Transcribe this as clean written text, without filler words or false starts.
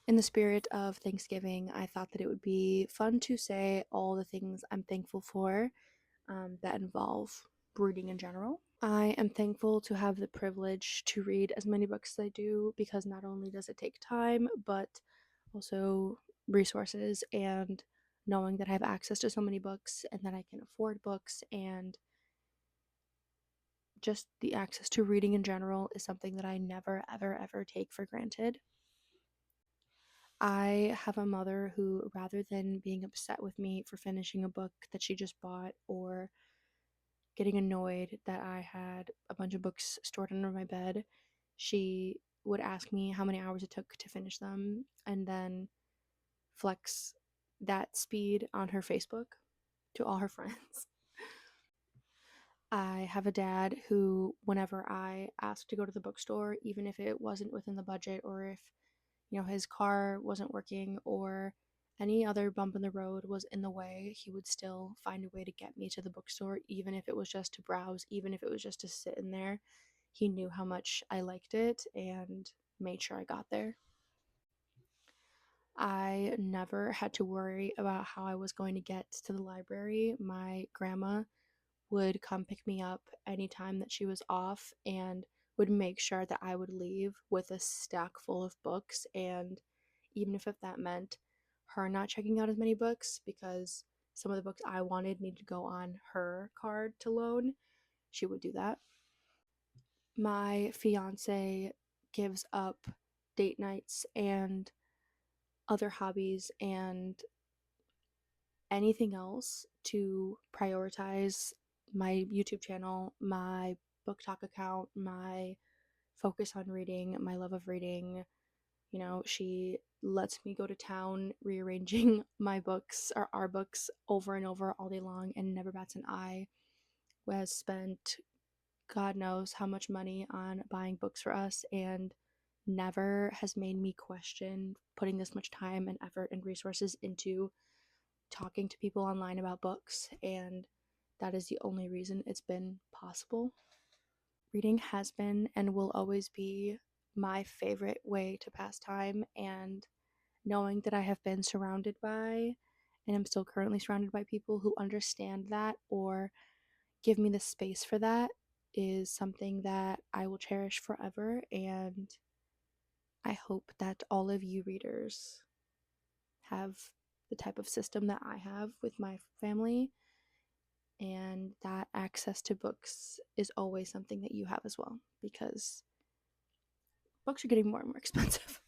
In the spirit of Thanksgiving, I thought that it would be fun to say all the things I'm thankful for that involve reading in general. I am thankful to have the privilege to read as many books as I do because not only does it take time, but also resources and knowing that I have access to so many books and that I can afford books and just the access to reading in general is something that I never, ever, ever take for granted. I have a mother who, rather than being upset with me for finishing a book that she just bought or getting annoyed that I had a bunch of books stored under my bed, she would ask me how many hours it took to finish them and then flex that speed on her Facebook to all her friends. I have a dad who, whenever I asked to go to the bookstore, even if it wasn't within the budget or if his car wasn't working or any other bump in the road was in the way, he would still find a way to get me to the bookstore, even if it was just to browse, even if it was just to sit in there. He knew how much I liked it and made sure I got there. I never had to worry about how I was going to get to the library. My grandma would come pick me up anytime that she was off and would make sure that I would leave with a stack full of books. And even if that meant her not checking out as many books because some of the books I wanted needed to go on her card to loan, she would do that. My fiance gives up date nights and other hobbies and anything else to prioritize my YouTube channel, my book talk account, my focus on reading, my love of reading. She lets me go to town rearranging my books or our books over and over all day long and never bats an eye. Who has spent God knows how much money on buying books for us and never has made me question putting this much time and effort and resources into talking to people online about books, and that is the only reason it's been possible. Reading has been and will always be my favorite way to pass time, and knowing that I have been surrounded by and am still currently surrounded by people who understand that or give me the space for that is something that I will cherish forever. And I hope that all of you readers have the type of system that I have with my family, and that access to books is always something that you have as well, because books are getting more and more expensive.